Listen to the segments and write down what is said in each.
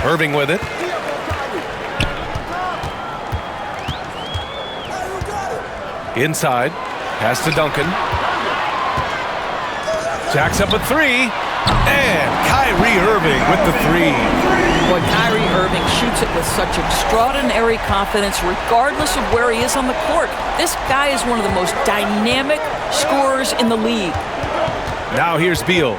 Irving with it. Inside. Pass to Duncan. Jacks up a three. And Kyrie Irving with the three. Boy, Kyrie Irving shoots it with such extraordinary confidence regardless of where he is on the court. This guy is one of the most dynamic scorers in the league. Now here's Beal.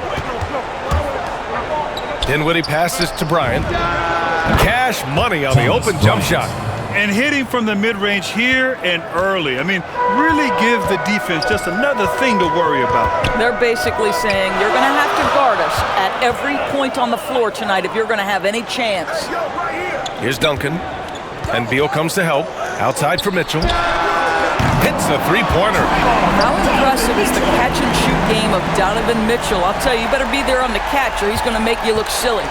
Dinwiddie passes to Bryant. Cash money on the open jump shot. And hitting from the mid-range here and early. I mean, really give the defense just another thing to worry about. They're basically saying you're going to have to guard us at every point on the floor tonight if you're going to have any chance. Here's Duncan. And Beal comes to help. Outside for Mitchell. Hits a three-pointer. How impressive is the catch-and-shoot game of Donovan Mitchell? I'll tell you, you better be there on the catch or he's going to make you look silly.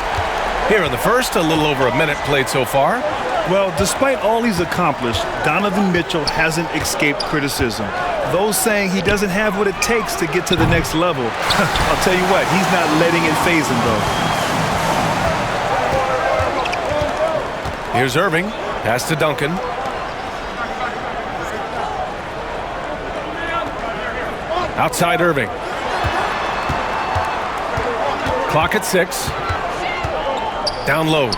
Here in the first, a little over a minute played so far. Well, despite all he's accomplished, Donovan Mitchell hasn't escaped criticism. Those saying he doesn't have what it takes to get to the next level. I'll tell you what, he's not letting it faze him, though. Here's Irving. Pass to Duncan. Outside Irving. Clock at 6. Down low.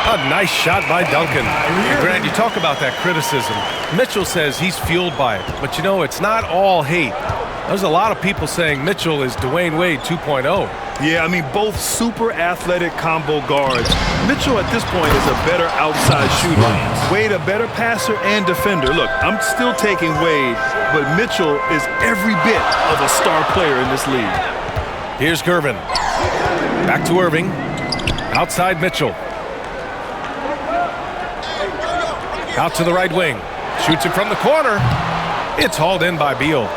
A nice shot by Duncan. Grant, you talk about that criticism. Mitchell says he's fueled by it. But, you know, it's not all hate. There's a lot of people saying Mitchell is Dwayne Wade 2.0. Yeah, I mean, both super athletic combo guards. Mitchell at this point is a better outside shooter. Wade a better passer and defender. Look, I'm still taking Wade, but Mitchell is every bit of a star player in this league. Here's Gervin. Back to Irving. Outside Mitchell. Out to the right wing. Shoots it from the corner. It's hauled in by Beal.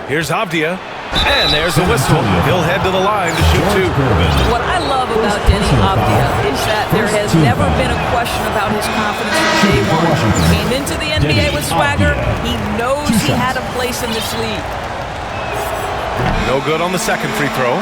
Here's Avdia. And there's a whistle. He'll head to the line to shoot two. What I love about Denny Avdia is that there has never been a question about his confidence from day one. He came into the NBA with swagger. He knows he had a place in this league. No good on the second free throw.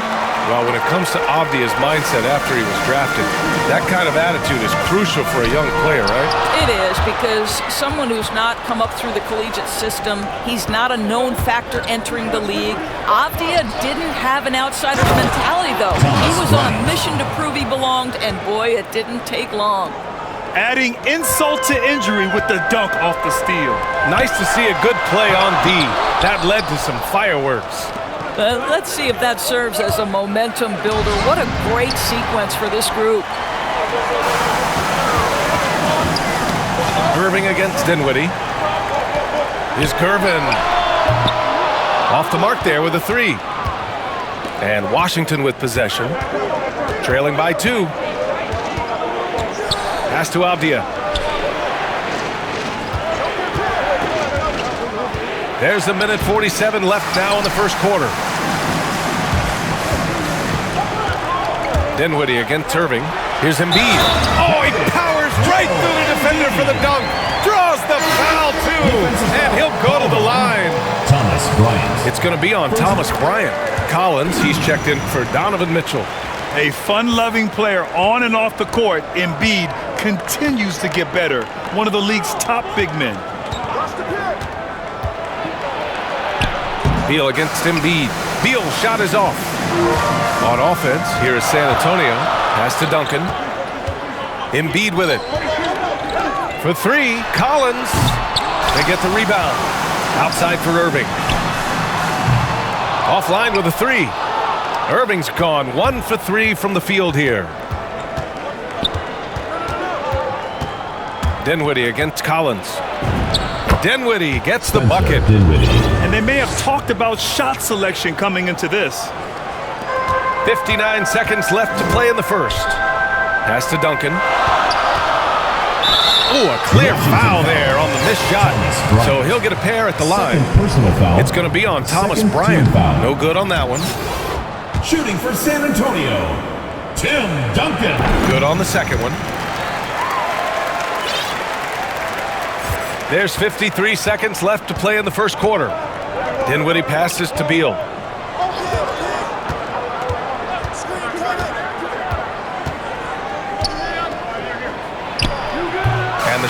Well, when it comes to Avdia's mindset after he was drafted, that kind of attitude is crucial for a young player, right? It is, because someone who's not come up through the collegiate system, he's not a known factor entering the league. Avdia didn't have an outsider's mentality, though. He was on a mission to prove he belonged, and boy, it didn't take long. Adding insult to injury with the dunk off the steal. Nice to see a good play on D. That led to some fireworks. Let's see if that serves as a momentum builder. What a great sequence for this group. Irving against Dinwiddie. Here's Gervin. Off the mark there with a three. And Washington with possession. Trailing by 2. Pass to Avdia. There's a minute 47 left now in the first quarter. Dinwiddie against Irving. Here's Embiid. Oh, he powers right through the defender for the dunk. Draws the foul, too. And he'll go to the line. Thomas Bryant. It's going to be on Thomas Bryant. Collins, he's checked in for Donovan Mitchell. A fun-loving player on and off the court, Embiid continues to get better. One of the league's top big men. Beal against Embiid. Beal shot is off. On offense, here is San Antonio. Pass to Duncan. Embiid with it. For 3, Collins. They get the rebound. Outside for Irving. Offline with a 3. Irving's gone 1 for 3 from the field here. Dinwiddie against Collins. Dinwiddie gets the bucket. And they may have talked about shot selection coming into this. 59 seconds left to play in the first. Pass to Duncan. Ooh, a clear foul there on the missed shot. So he'll get a pair at the line. It's going to be on Thomas Bryant. No good on that one. Shooting for San Antonio, Tim Duncan. Good on the second one. There's 53 seconds left to play in the first quarter. Dinwiddie passes to Beal.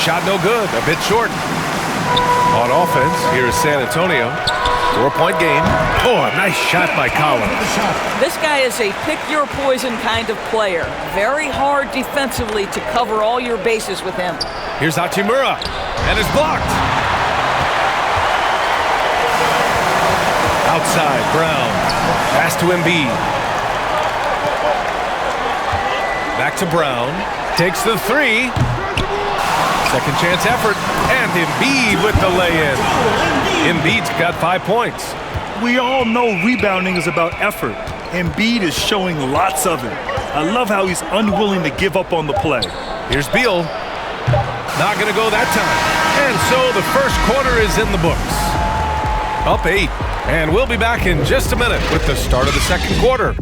shot no good, a bit short. On offense, here is San Antonio. 4-point game. Oh, a nice shot by Collins. This guy is a pick-your-poison kind of player. Very hard defensively to cover all your bases with him. Here's Hachimura, and it's blocked. Outside, Brown. Pass to Embiid. Back to Brown. Takes the three. Second chance effort. And Embiid with the lay-in. Embiid's got 5 points. We all know rebounding is about effort. Embiid is showing lots of it. I love how he's unwilling to give up on the play. Here's Beal. Not going to go that time. And so the first quarter is in the books. Up 8. And we'll be back in just a minute with the start of the second quarter.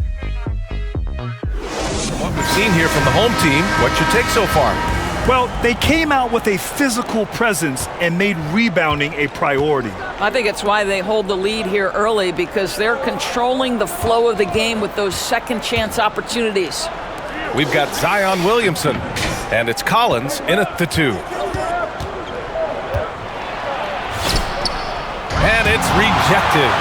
What we've seen here from the home team, what's your take so far? Well, they came out with a physical presence and made rebounding a priority. I think it's why they hold the lead here early, because they're controlling the flow of the game with those second chance opportunities. We've got Zion Williamson, and it's Collins in at the 2. And it's rejected.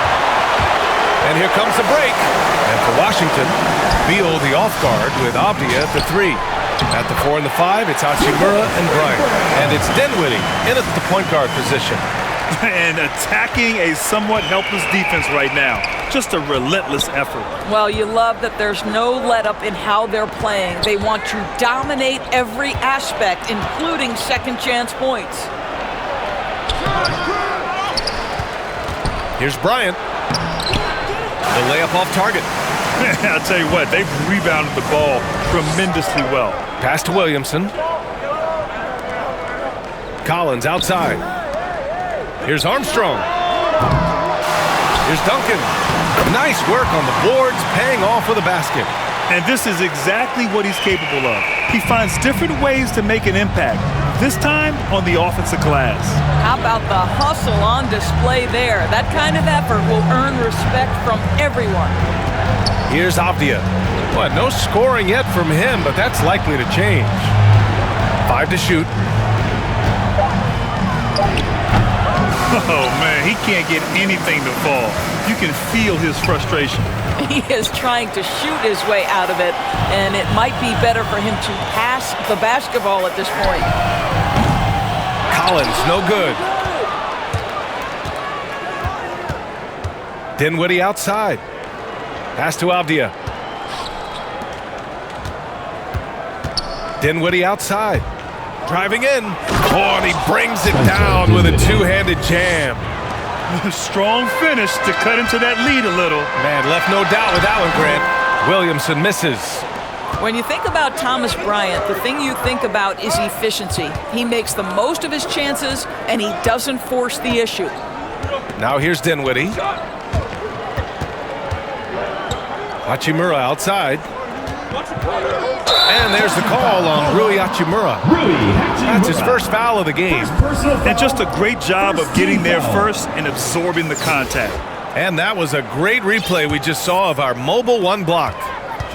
And here comes the break. And for Washington, Beal the off guard with Avdia at the 3. At the 4 and the 5, it's Hachimura and Bryant. And it's Dinwiddie in at the point guard position. And attacking a somewhat helpless defense right now. Just a relentless effort. Well, you love that there's no let-up in how they're playing. They want to dominate every aspect, including second chance points. Here's Bryant. The layup off target. I'll tell you what, they've rebounded the ball tremendously well. Pass to Williamson. Collins outside. Here's Armstrong. Here's Duncan. Nice work on the boards, paying off with a basket. And this is exactly what he's capable of. He finds different ways to make an impact, this time on the offensive glass. How about the hustle on display there? That kind of effort will earn respect from everyone. Here's Avdia. Well, no scoring yet from him, but that's likely to change. 5 to shoot. Oh, man, he can't get anything to fall. You can feel his frustration. He is trying to shoot his way out of it, and it might be better for him to pass the basketball at this point. Collins, no good. Dinwiddie outside. Pass to Avdia. Dinwiddie outside. Driving in. Oh, and he brings it down with a two-handed jam. Strong finish to cut into that lead a little. Man, left no doubt with that one, Grant. Williamson misses. When you think about Thomas Bryant, the thing you think about is efficiency. He makes the most of his chances, and he doesn't force the issue. Now here's Dinwiddie. Hachimura outside. And there's the call on Rui Hachimura. That's his first foul of the game. And just a great job of getting there first and absorbing the contact. And that was a great replay we just saw of our mobile one block.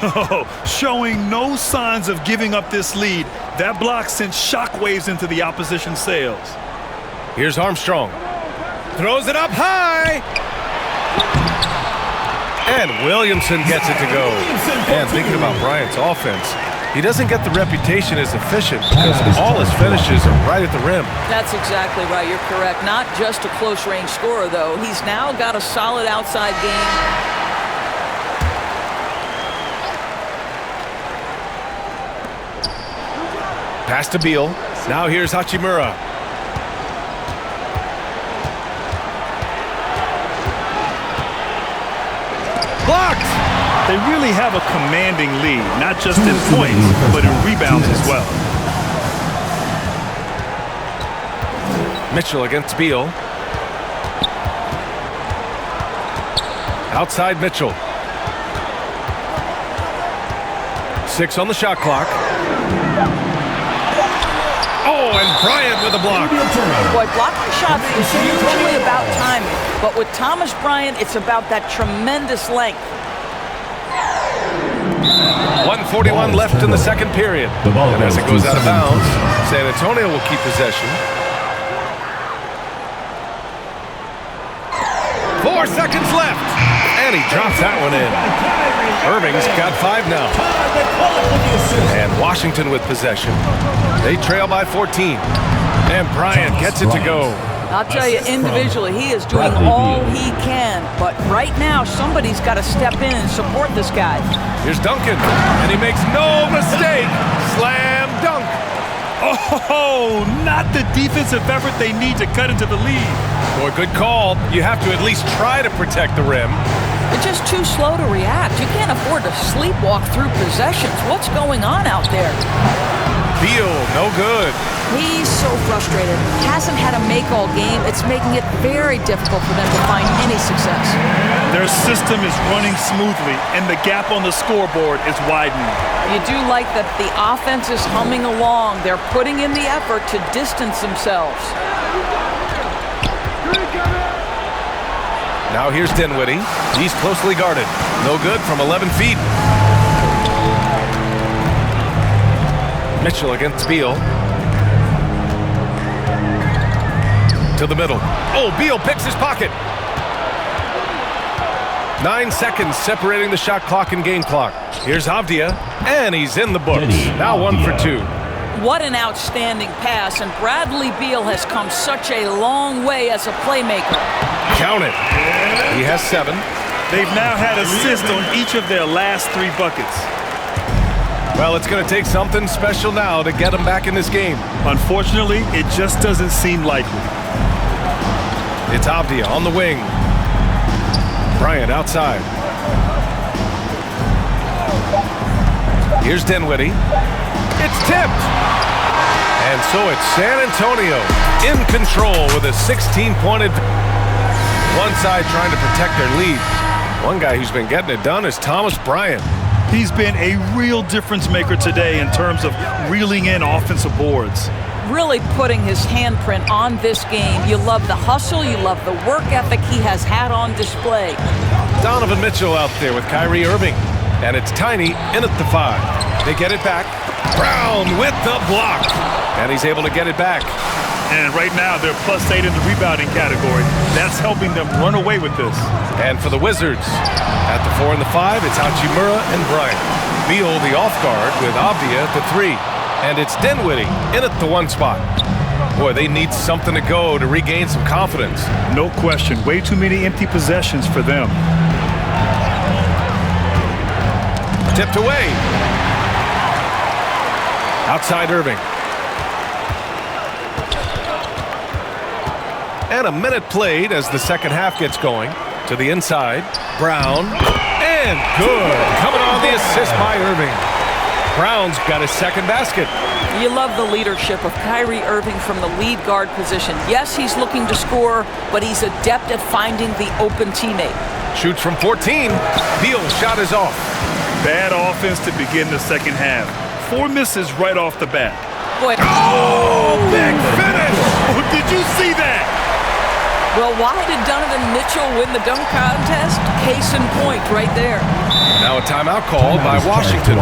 Oh, showing no signs of giving up this lead. That block sent shockwaves into the opposition sails. Here's Armstrong. Throws it up high. And Williamson gets it to go. And thinking about Bryant's offense, he doesn't get the reputation as efficient because all his finishes are right at the rim. That's exactly right. You're correct. Not just a close-range scorer, though. He's now got a solid outside game. Pass to Beal. Now here's Hachimura. Blocked! They really have a commanding lead, not just in points, but in rebounds as well. Mitchell against Beal. Outside Mitchell. 6 on the shot clock. Oh, and Bryant with a block. Boy, blocking shots is usually about timing, but with Thomas Bryant, it's about that tremendous length. 1:41 left in the second period. And as it goes out of bounds, San Antonio will keep possession. 4 seconds left. And he drops that one in. Irving's got 5 now. And Washington with possession. They trail by 14. And Bryant gets it to go. I'll tell you, individually, he is doing all he can. But right now, somebody's got to step in and support this guy. Here's Duncan. And he makes no mistake. Slam dunk. Oh, not the defensive effort they need to cut into the lead. Boy, good call. You have to at least try to protect the rim. They're just too slow to react. You can't afford to sleepwalk through possessions. What's going on out there? Beal, no good. He's so frustrated. Hasn't had a make all game. It's making it very difficult for them to find any success. Their system is running smoothly, and the gap on the scoreboard is widening. You do like that the offense is humming along. They're putting in the effort to distance themselves. Now here's Dinwiddie. He's closely guarded. No good from 11 feet. Mitchell against Beal. To the middle. Oh, Beal picks his pocket. 9 seconds separating the shot clock and game clock. Here's Avdia, and he's in the books. Now 1 for 2. What an outstanding pass, and Bradley Beal has come such a long way as a playmaker. Count it. He has 7. They've now had assists on each of their last 3 buckets. Well, it's going to take something special now to get them back in this game. Unfortunately, it just doesn't seem likely. It's Avdia on the wing. Bryant outside. Here's Dinwiddie. It's tipped. And so it's San Antonio in control with a 16-point advantage. One side trying to protect their lead. One guy who's been getting it done is Thomas Bryant. He's been a real difference maker today in terms of reeling in offensive boards. Really putting his handprint on this game. You love the hustle, you love the work ethic he has had on display. Donovan Mitchell out there with Kyrie Irving. And it's Tiny in at the 5. They get it back. Brown with the block. And he's able to get it back. And right now, they're +8 in the rebounding category. That's helping them run away with this. And for the Wizards, at the 4 and the 5, it's Hachimura and Bryant. Beal the off guard with Avdia at the 3. And it's Dinwiddie in at the 1 spot. Boy, they need something to go to regain some confidence. No question. Way too many empty possessions for them. Tipped away. Outside Irving. And a minute played as the second half gets going. To the inside. Brown. And good. Coming on the assist by Irving. Brown's got his second basket. You love the leadership of Kyrie Irving from the lead guard position. Yes, he's looking to score, but he's adept at finding the open teammate. Shoots from 14. Beal's shot is off. Bad offense to begin the second half. 4 misses right off the bat. Boy. Oh, big finish! Oh, did you see that? Well, why did Donovan Mitchell win the dunk contest? Case in point right there. Now a timeout called by Washington.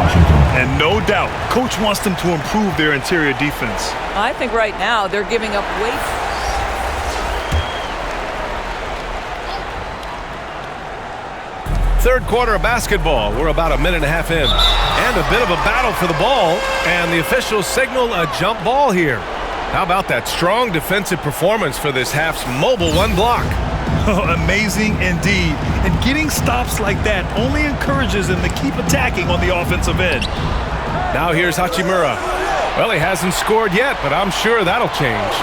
And no doubt, coach wants them to improve their interior defense. I think right now they're giving up weight. Third quarter of basketball. We're about a minute and a half in. And a bit of a battle for the ball. And the officials signal a jump ball here. How about that strong defensive performance for this half's mobile 1 block? Oh, amazing indeed. And getting stops like that only encourages them to keep attacking on the offensive end. Now here's Hachimura. Well, he hasn't scored yet, but I'm sure that'll change.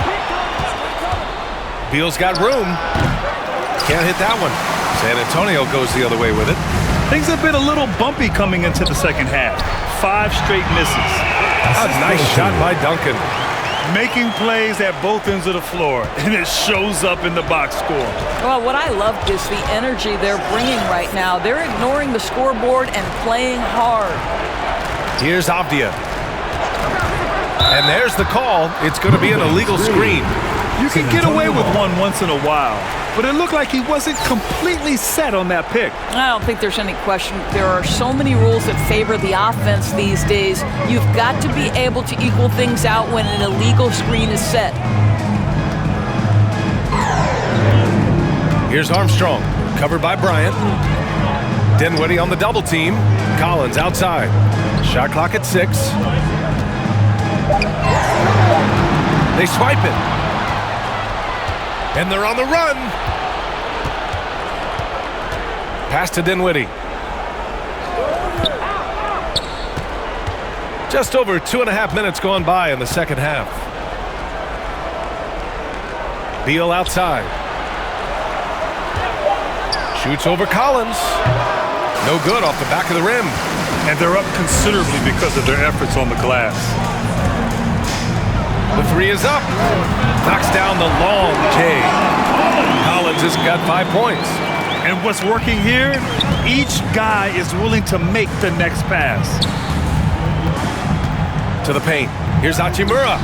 Beal's got room. Can't hit that one. San Antonio goes the other way with it. Things have been a little bumpy coming into the second half. 5 straight misses. A nice shot by Duncan. Making plays at both ends of the floor, and it shows up in the box score. Well, what I love is the energy they're bringing right now. They're ignoring the scoreboard and playing hard. Here's Avdia. And there's the call. It's going to be an illegal screen. You can get away with one once in a while, but it looked like he wasn't completely set on that pick. I don't think there's any question. There are so many rules that favor the offense these days. You've got to be able to equal things out when an illegal screen is set. Here's Armstrong, covered by Bryant. Dinwiddie on the double team. Collins outside. Shot clock at 6. They swipe it. And they're on the run. Pass to Dinwiddie. Just over 2.5 minutes gone by in the second half. Beal outside. Shoots over Collins. No good off the back of the rim. And they're up considerably because of their efforts on the glass. The 3 is up. Knocks down the long J. Collins has got 5 points. And what's working here? Each guy is willing to make the next pass. To the paint. Here's Hachimura.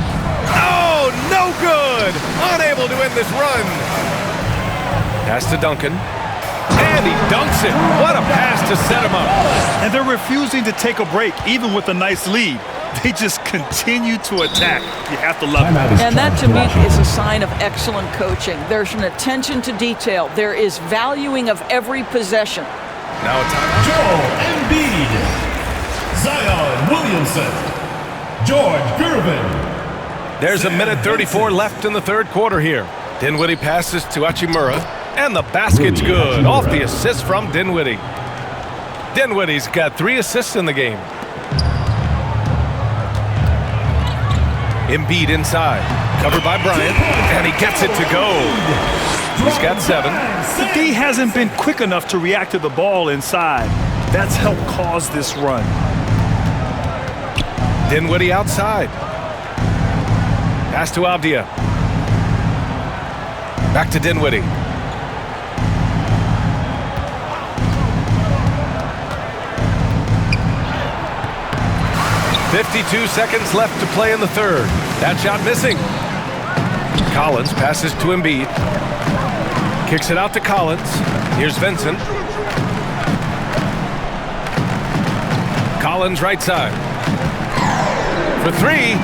Oh, no good. Unable to end this run. Pass to Duncan. And he dunks it. What a pass to set him up. And they're refusing to take a break, even with a nice lead. They just continue to attack. You have to love it. And that, to me, is a sign of excellent coaching. There's an attention to detail. There is valuing of every possession. Now a timeout. Joel Embiid. Zion Williamson. George Gervin. There's a minute 34 left in the third quarter here. Dinwiddie passes to Hachimura. And the basket's good. Off the assist from Dinwiddie. Dinwiddie's got 3 assists in the game. Embiid inside. Covered by Bryant. And he gets it to go. He's got 7. The D hasn't been quick enough to react to the ball inside. That's helped cause this run. Dinwiddie outside. Pass to Avdia. Back to Dinwiddie. 52 seconds left to play in the third. That shot missing. Collins passes to Embiid. Kicks it out to Collins. Here's Vincent. Collins right side. For 3.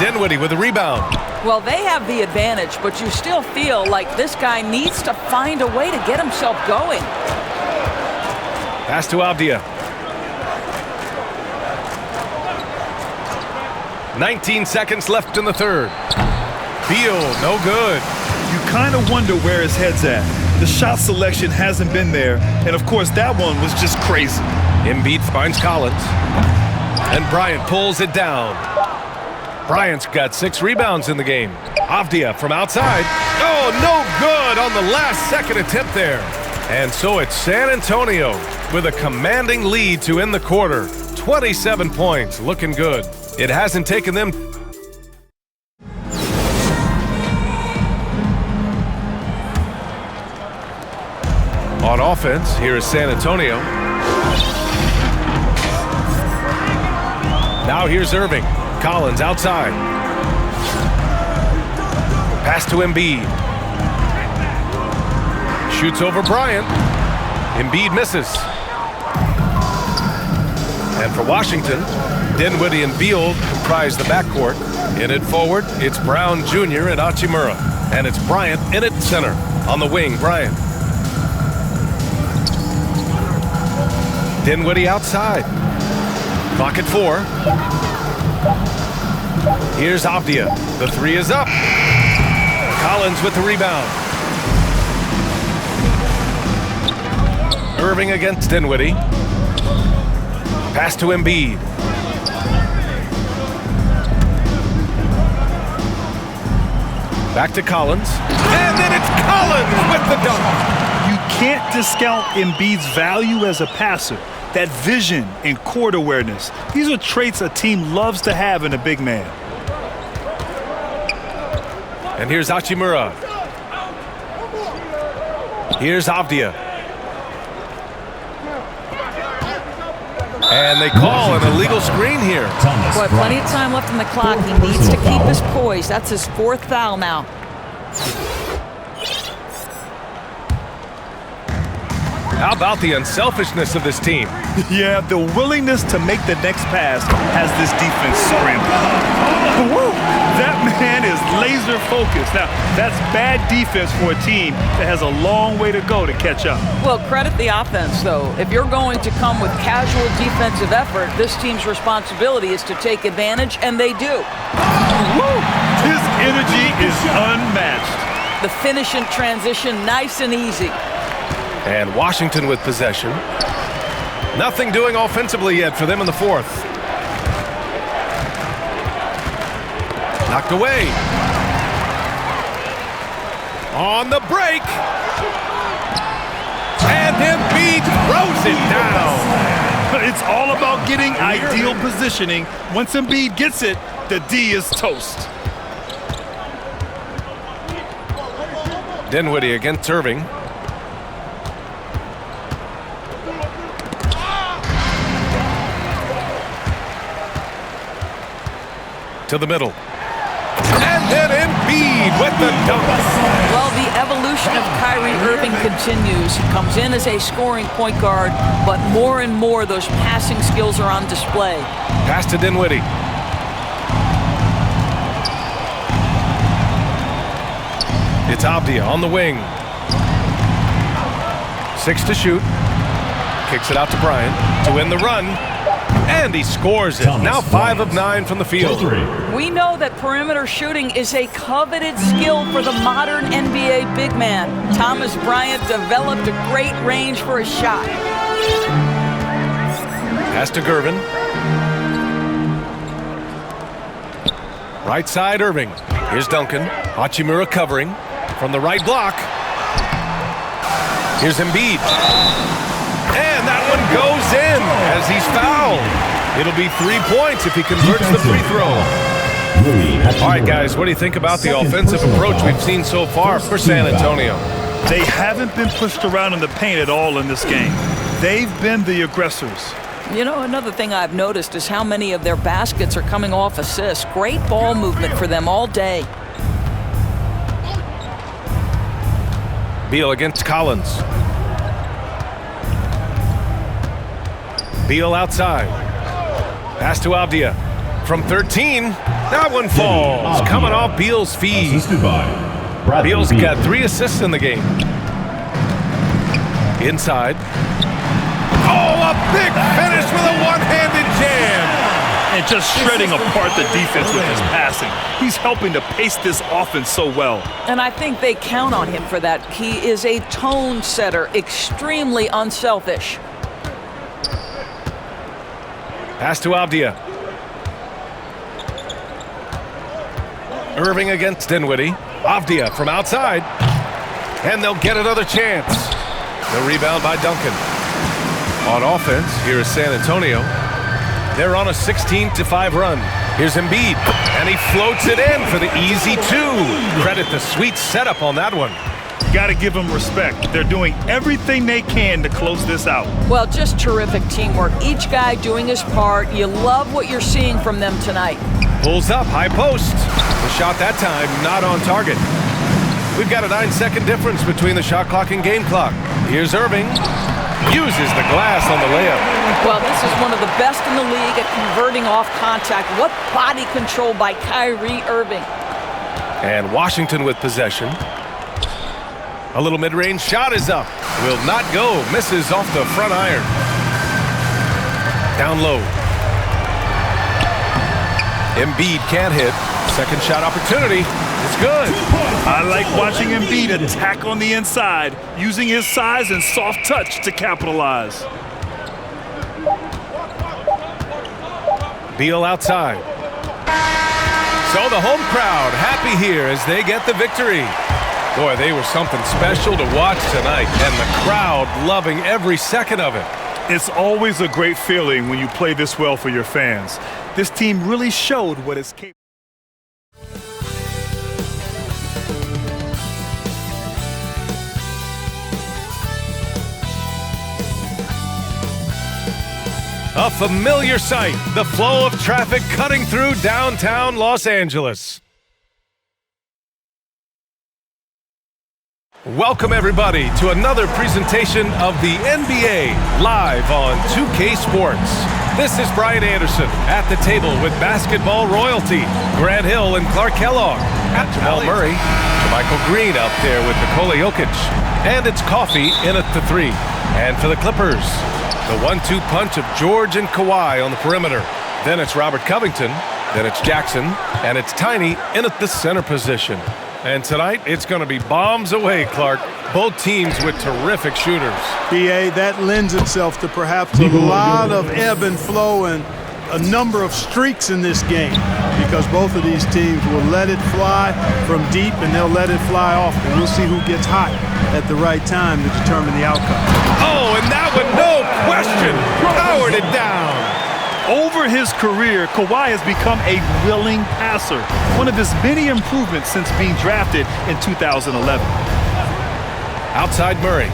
Dinwiddie with the rebound. Well, they have the advantage, but you still feel like this guy needs to find a way to get himself going. Pass to Avdia. 19 seconds left in the third. Beal, no good. You kind of wonder where his head's at. The shot selection hasn't been there, and of course that one was just crazy. Embiid finds Collins, and Bryant pulls it down. Bryant's got 6 rebounds in the game. Avdia from outside. Oh, no good on the last second attempt there. And so it's San Antonio with a commanding lead to end the quarter. 27 points, looking good. It hasn't taken them. On offense, here is San Antonio. Now here's Irving. Collins outside. Pass to Embiid. Shoots over Bryant. Embiid misses. And for Washington, Dinwiddie and Beal comprise the backcourt. In it forward, it's Brown Jr. and Hachimura. And it's Bryant in at center. On the wing, Bryant. Dinwiddie outside. Clock at 4. Here's Avdia. The 3 is up. Collins with the rebound. Irving against Dinwiddie. Pass to Embiid. Back to Collins. And then it's Collins with the dunk. You can't discount Embiid's value as a passer. That vision and court awareness. These are traits a team loves to have in a big man. And here's Hachimura. Here's Avdia. And they call an illegal screen here. Boy, plenty of time left on the clock. He needs to keep his poise. That's his 4th foul now. How about the unselfishness of this team? Yeah, the willingness to make the next pass has this defense scrambling. Woo! That man is laser focused. Now, that's bad defense for a team that has a long way to go to catch up. Well, credit the offense, though. If you're going to come with casual defensive effort, this team's responsibility is to take advantage, and they do. Woo! His energy is unmatched. The finish in transition, nice and easy. And Washington with possession. Nothing doing offensively yet for them in the fourth. Knocked away. On the break. And Embiid throws it down. It's all about getting ideal positioning. Once Embiid gets it, the D is toast. Dinwiddie against Irving. To the middle. And then Embiid with the dunk. Well, the evolution of Kyrie Irving continues. He comes in as a scoring point guard, but more and more those passing skills are on display. Pass to Dinwiddie. It's Avdia on the wing. 6 to shoot. Kicks it out to Bryant to win the run. And he scores it. Now 5 of 9 from the field. We know that perimeter shooting is a coveted skill for the modern NBA big man. Thomas Bryant developed a great range for his shot. Pass to Gervin. Right side, Irving. Here's Duncan. Hachimura covering from the right block. Here's Embiid. And that one goes in as he's fouled. It'll be 3 points if he converts the free throw. All right, guys, what do you think about the offensive approach we've seen so far for San Antonio? They haven't been pushed around in the paint at all in this game. They've been the aggressors. You know, another thing I've noticed is how many of their baskets are coming off assists. Great ball movement for them all day. Beal against Collins. Beal outside. Pass to Avdia. From 13, that one falls. Coming off Beal's feed. Beal's got 3 assists in the game. Inside. Oh, a big finish with a one-handed jam. And just shredding apart the defense with his passing. He's helping to pace this offense so well. And I think they count on him for that. He is a tone setter, extremely unselfish. Pass to Avdia. Irving against Dinwiddie. Avdia from outside. And they'll get another chance. The rebound by Duncan. On offense, here is San Antonio. They're on a 16-5 run. Here's Embiid, and he floats it in for the easy 2. Credit the sweet setup on that one. Got to give them respect. They're doing everything they can to close this out. Well, just terrific teamwork. Each guy doing his part. You love what you're seeing from them tonight. Pulls up, high post. The shot that time, not on target. We've got a 9-second difference between the shot clock and game clock. Here's Irving. Uses the glass on the layup. Well, this is one of the best in the league at converting off contact. What body control by Kyrie Irving. And Washington with possession. A little mid-range shot is up. Will not go. Misses off the front iron. Down low. Embiid can't hit. Second shot opportunity. It's good. I like watching Embiid attack on the inside, using his size and soft touch to capitalize. Beal outside. So the home crowd happy here as they get the victory. Boy, they were something special to watch tonight, and the crowd loving every second of it. It's always a great feeling when you play this well for your fans. This team really showed what it's capable of. A familiar sight, the flow of traffic cutting through downtown Los Angeles. Welcome, everybody, to another presentation of the NBA live on 2K Sports. This is Brian Anderson at the table with basketball royalty, Grant Hill and Clark Kellogg. At Jamal Murray, Michael Green out there with Nikola Jokic. And it's Coffee in at the 3. And for the Clippers, the 1-2 punch of George and Kawhi on the perimeter. Then it's Robert Covington. Then it's Jackson. And it's Tiny in at the center position. And tonight, it's going to be bombs away, Clark. Both teams with terrific shooters. BA, that lends itself to perhaps a lot of ebb and flow and a number of streaks in this game, because both of these teams will let it fly from deep and they'll let it fly often. We'll see who gets hot at the right time to determine the outcome. Oh, and that one, no question, powered it down. Over his career, Kawhi has become a willing passer, one of his many improvements since being drafted in 2011. Outside Murray.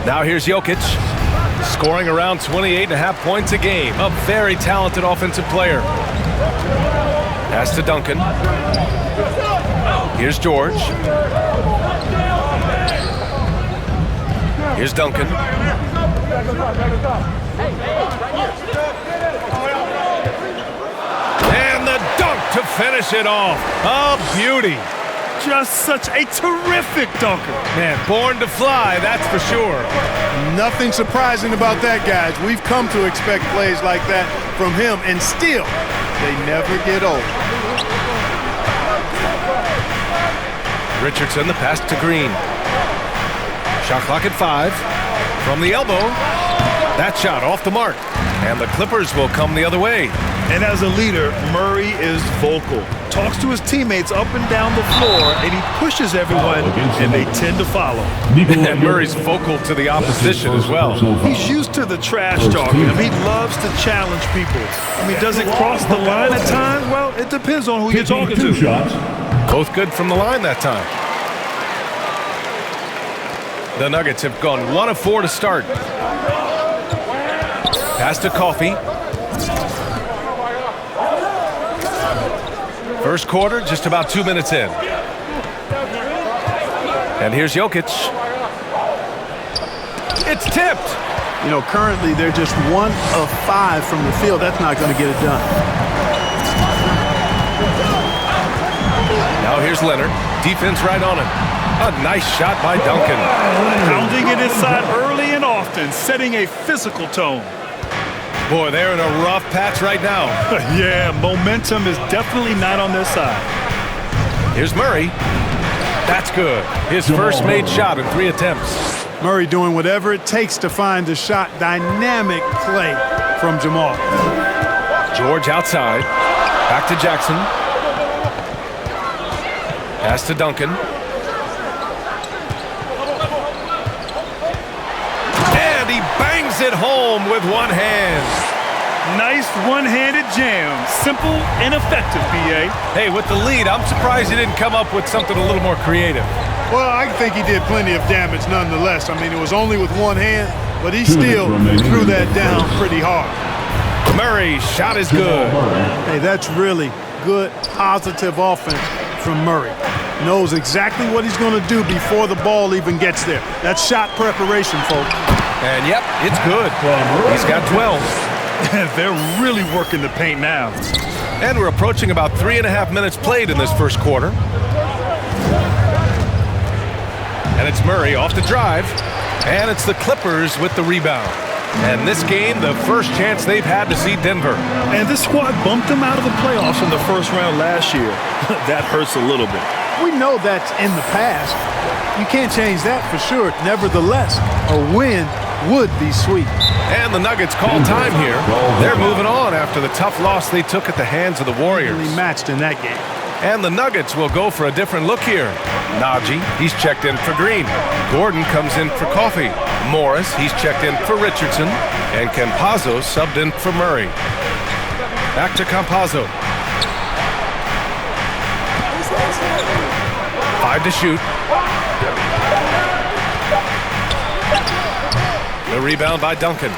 Now here's Jokic, scoring around 28.5 points a game. A very talented offensive player. Pass to Duncan. Here's George. Here's Duncan. And the dunk to finish it off. A beauty. Just such a terrific dunker. Man, born to fly, that's for sure. Nothing surprising about that, guys. We've come to expect plays like that from him, and still, they never get old. Richardson, the pass to Green. Shot clock at 5. From the elbow. That shot off the mark. And the Clippers will come the other way. And as a leader, Murray is vocal. Talks to his teammates up and down the floor, and he pushes everyone, and they tend to follow. And Murray's vocal to the opposition as well. He's used to the trash talking. I mean, he loves to challenge people. I mean, does it cross the line at times? Well, it depends on who you're talking to. Both good from the line that time. The Nuggets have gone 1 of 4 to start. Pass to Coffee. First quarter, just about 2 minutes in. And here's Jokic. It's tipped. You know, currently they're just 1 of 5 from the field. That's not going to get it done. Now here's Leonard. Defense right on him. A nice shot by Duncan. Pounding it inside early and often, setting a physical tone. Boy, they're in a rough patch right now. Yeah, momentum is definitely not on their side. Here's Murray. That's good. His first made shot in 3 attempts. Murray doing whatever it takes to find a shot. Dynamic play from Jamal. George outside. Back to Jackson. Pass to Duncan. And he bangs it home with one hand. Nice one-handed jam. Simple and effective, B.A. Hey, with the lead, I'm surprised he didn't come up with something a little more creative. Well, I think he did plenty of damage nonetheless. I mean, it was only with one hand, but he still threw that down pretty hard. Murray's shot is good. Hey, that's really good, positive offense from Murray. Knows exactly what he's going to do before the ball even gets there. That's shot preparation, folks. And yep, it's good. He's got 12. They're really working the paint now. And we're approaching about 3.5 minutes played in this first quarter. And it's Murray off the drive. And it's the Clippers with the rebound. And this game, the first chance they've had to see Denver. And this squad bumped them out of the playoffs in the first round last year. That hurts a little bit. We know that's in the past. You can't change that for sure. Nevertheless, a win would be sweet. And the Nuggets call time here. They're moving on after the tough loss they took at the hands of the Warriors. Really matched in that game. And the Nuggets will go for a different look here. Najee, he's checked in for Green. Gordon comes in for Coffee. Morris, he's checked in for Richardson. And Campazzo subbed in for Murray. Back to Campazzo. 5 to shoot. The rebound by Duncan.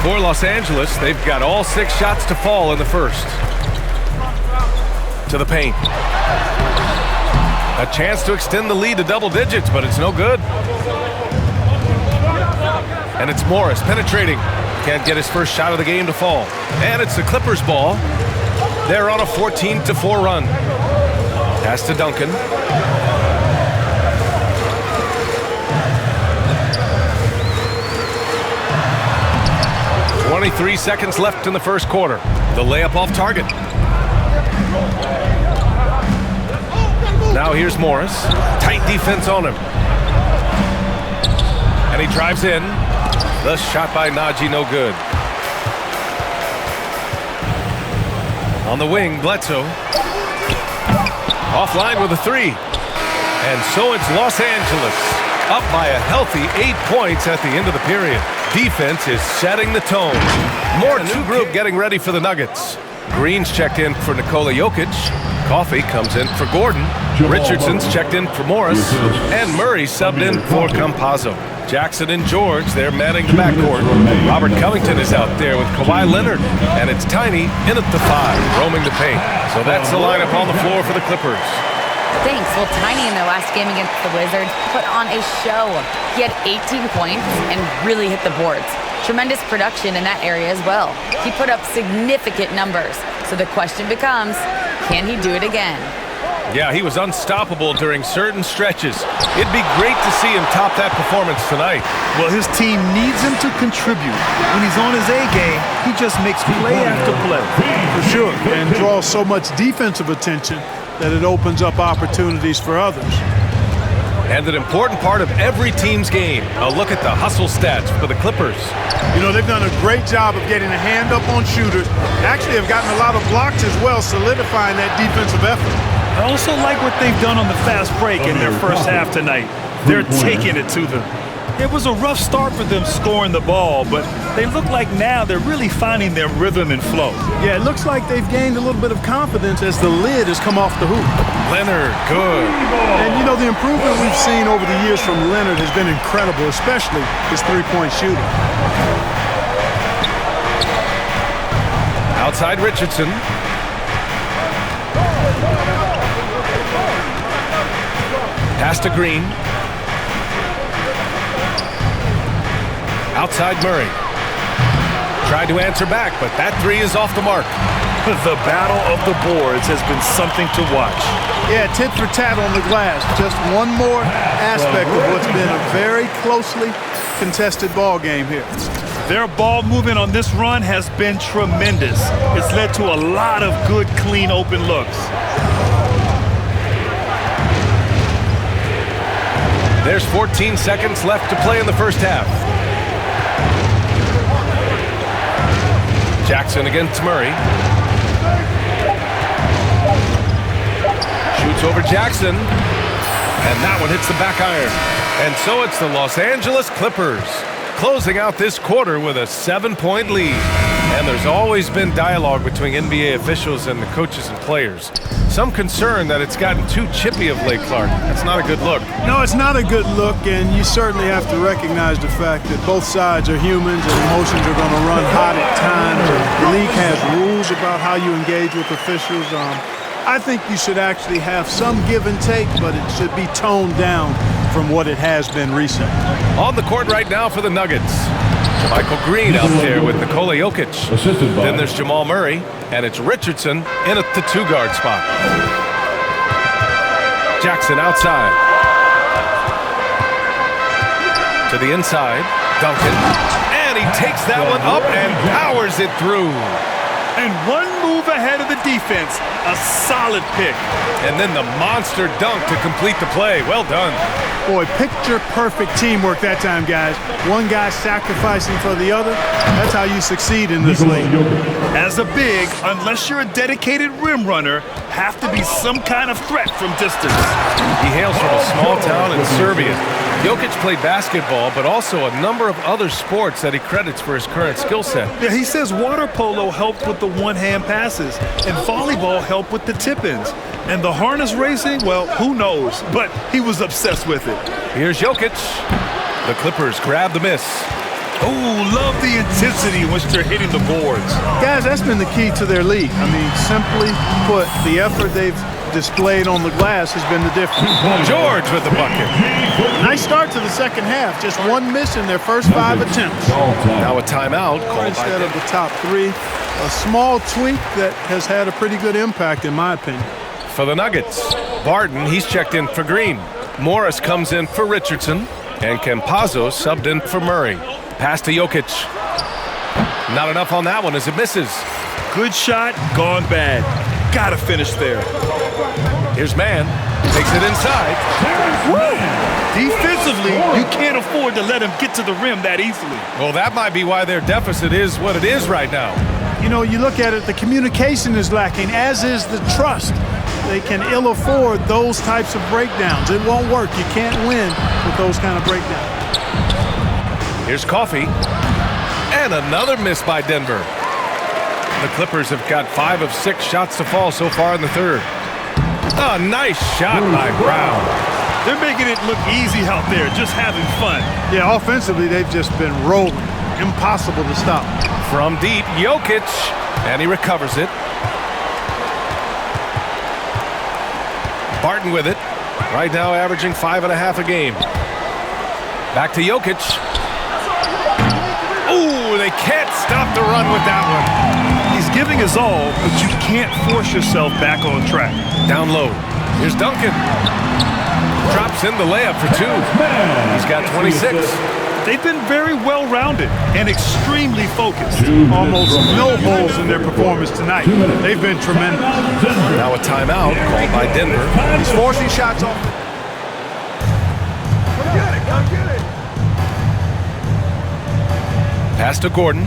For Los Angeles, they've got all 6 shots to fall in the first. To the paint. A chance to extend the lead to double digits, but it's no good. And it's Morris penetrating. Can't get his first shot of the game to fall. And it's the Clippers' ball. They're on a 14-4 run. Pass to Duncan. "23 seconds left in the first quarter. The layup off target. Now here's Morris. Tight defense on him. And he drives in. The shot by Najee, no good. On the wing, Bledsoe. Offline with a three. And so it's Los Angeles, up by a healthy 8 points at the end of the period. Defense is setting the tone. More new group getting ready for the Nuggets. Green's checked in for Nikola Jokic. Coffee comes in for Gordon. Richardson's checked in for Morris. And Murray subbed in for Campazzo. Jackson and George, they're manning the backcourt. Robert Covington is out there with Kawhi Leonard. And it's Tiny in at the 5, roaming the paint. So that's the lineup on the floor for the Clippers. Thanks. Well, Tiny in their last game against the Wizards put on a show. He had 18 points and really hit the boards. Tremendous production in that area as well. He put up significant numbers. So the question becomes, can he do it again? Yeah, he was unstoppable during certain stretches. It'd be great to see him top that performance tonight. Well, his team needs him to contribute. When he's on his A game, he just makes play after play. For sure, and draws so much defensive attention that it opens up opportunities for others. And an important part of every team's game, a look at the hustle stats for the Clippers. You know, they've done a great job of getting a hand up on shooters. Actually have gotten a lot of blocks as well, solidifying that defensive effort. I also like what they've done on the fast break in their first half tonight. They're taking it to them. It was a rough start for them scoring the ball, but they look like now they're really finding their rhythm and flow. Yeah, it looks like they've gained a little bit of confidence as the lid has come off the hoop. Leonard, good. And, you know, the improvement we've seen over the years from Leonard has been incredible, especially his three-point shooting. Outside Richardson. Pass to Green. Outside Murray. Tried to answer back, but that three is off the mark. The battle of the boards has been something to watch. Yeah, tit for tat on the glass. Just one more aspect of what's been a very closely contested ball game here. Their ball movement on this run has been tremendous. It's led to a lot of good, clean, open looks. There's 14 seconds left to play in the first half. Jackson against Murray. Shoots over Jackson. And that one hits the back iron. And so it's the Los Angeles Clippers closing out this quarter with a 7-point lead. And there's always been dialogue between NBA officials and the coaches and players. Some concern that it's gotten too chippy of late, Clark. That's not a good look. No, it's not a good look, and you certainly have to recognize the fact that both sides are humans and emotions are going to run hot at times. The league has rules about how you engage with officials. I think you should actually have some give and take, but it should be toned down from what it has been recently. On the court right now for the Nuggets. Michael Green out there with Nikola Jokic. Then there's Jamal Murray, and it's Richardson in at the two-guard spot. Jackson outside. To the inside, Duncan. And he takes that one up and powers it through. And one move ahead of the defense. A solid pick. And then the monster dunk to complete the play. Well done. Boy, picture-perfect teamwork that time, guys. One guy sacrificing for the other. That's how you succeed in this league. As a big, unless you're a dedicated rim runner, have to be some kind of threat from distance. He hails from a small town in Serbia. Jokic played basketball, but also a number of other sports that he credits for his current skill set. Yeah, he says water polo helped with the one-hand passes, and volleyball helped with the tip-ins. And the harness racing, well, who knows? But he was obsessed with it. Here's Jokic. The Clippers grab the miss. Oh, love the intensity in which they're hitting the boards. Guys, that's been the key to their lead. I mean, simply put, the effort they've displayed on the glass has been the difference. George with the bucket. Nice start to the second half. Just one miss in their first 5 attempts. Now a timeout called Instead by of the top 3. A small tweak that has had a pretty good impact, in my opinion. for the Nuggets. Barton, he's checked in for Green. Morris comes in for Richardson. And Campazzo subbed in for Murray. Pass to Jokic. Not enough on that one as it misses. Good shot, gone bad. Gotta finish there. Here's Mann. Takes it inside. Woo! Defensively, you can't afford to let him get to the rim that easily. Well, that might be why their deficit is what it is right now. You know, you look at it, the communication is lacking, as is the trust. They can ill afford those types of breakdowns. It won't work. You can't win with those kind of breakdowns. Here's Coffey. And another miss by Denver. The Clippers have got 5 of 6 shots to fall so far in the third. A nice shot by Brown. They're making it look easy out there, just having fun. Yeah, offensively, they've just been rolling. Impossible to stop. From deep, Jokic. And he recovers it. Barton with it. Right now averaging 5.5 a game. Back to Jokic. Ooh, they can't stop the run with that one. He's giving his all, but you can't force yourself back on track. Down low. Here's Duncan. Drops in the layup for 2. He's got 26. They've been very well-rounded and extremely focused. Almost no holes in their performance tonight. They've been tremendous. Now a timeout called by Denver. He's forcing shots off. Come get it. Pass to Gordon.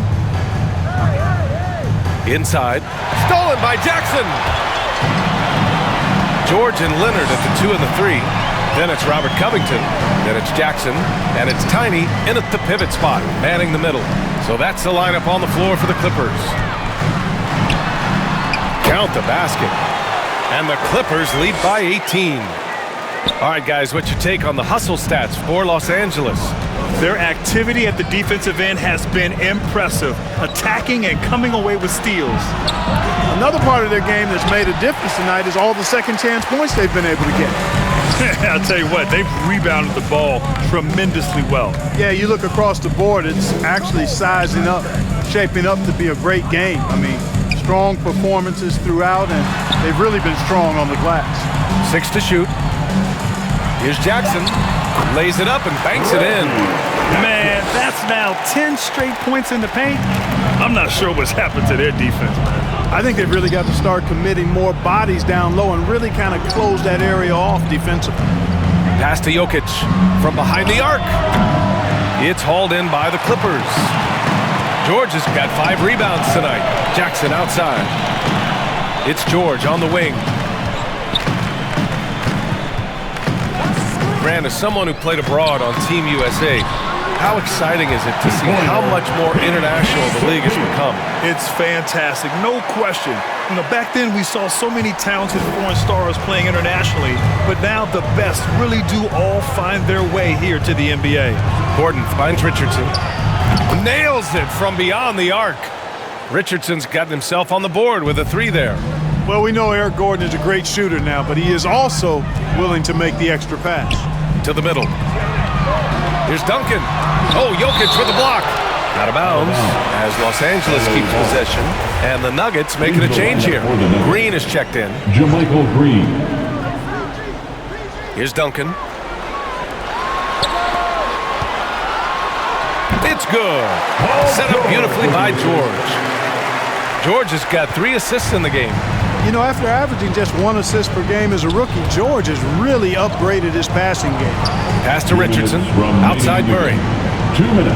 Inside. Stolen by Jackson. George and Leonard at the 2 and the 3. Then it's Robert Covington. Then it's Jackson. And it's Tiny in at the pivot spot, manning the middle. So that's the lineup on the floor for the Clippers. Count the basket. And the Clippers lead by 18. All right, guys, what's your take on the hustle stats for Los Angeles? Their activity at the defensive end has been impressive, attacking and coming away with steals. Another part of their game that's made a difference tonight is all the second chance points they've been able to get. I'll tell you what, they've rebounded the ball tremendously well. Yeah, you look across the board, it's actually sizing up, shaping up to be a great game. I mean, strong performances throughout, and they've really been strong on the glass. 6 to shoot. Here's Jackson. Lays it up and banks it in. Man, that's now 10 straight points in the paint. I'm not sure what's happened to their defense, man. I think they've really got to start committing more bodies down low and really kind of close that area off defensively. Pass to Jokic from behind the arc. It's hauled in by the Clippers. George has got 5 rebounds tonight. Jackson outside. It's George on the wing. Grant, as someone who played abroad on Team USA, how exciting is it to see how much more international the league has become? It's fantastic, no question. You know, back then we saw so many talented foreign stars playing internationally, but now the best really do all find their way here to the NBA. Gordon finds Richardson. Nails it from beyond the arc. Richardson's gotten himself on the board with a 3 there. Well, we know Eric Gordon is a great shooter now, but he is also willing to make the extra pass. To the middle. Here's Duncan. Oh, Jokic with the block. Out of bounds as Los Angeles keeps possession. And the Nuggets making a change here. Green is checked in. Jermichael Green. Here's Duncan. It's good. Set up beautifully by George. George has got 3 assists in the game. You know, after averaging just 1 assist per game as a rookie, George has really upgraded his passing game. Pass to Richardson. Outside Murray. 2 minutes.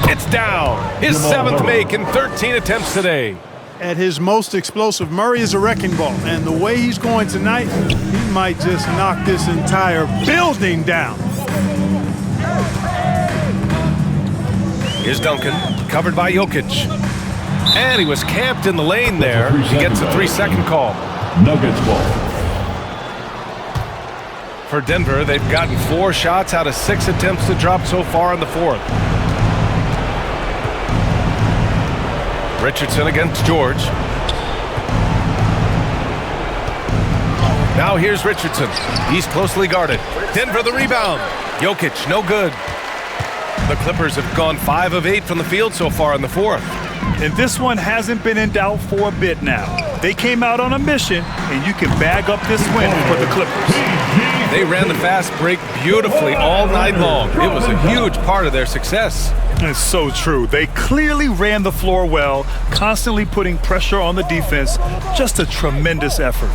It's down. His 7th make in 13 attempts today. At his most explosive, Murray is a wrecking ball. And the way he's going tonight, he might just knock this entire building down. Here's Duncan, covered by Jokic. And he was camped in the lane there. He gets a 3-second call. Nuggets ball. For Denver, they've gotten 4 shots out of 6 attempts to drop so far in the fourth. Richardson against George. Now here's Richardson. He's closely guarded. Denver the rebound. Jokic, no good. The Clippers have gone 5 of 8 from the field so far in the fourth. And this one hasn't been in doubt for a bit now. They came out on a mission, and you can bag up this win for the Clippers. They ran the fast break beautifully all night long. It was a huge part of their success. It's so true. They clearly ran the floor well, constantly putting pressure on the defense. Just a tremendous effort.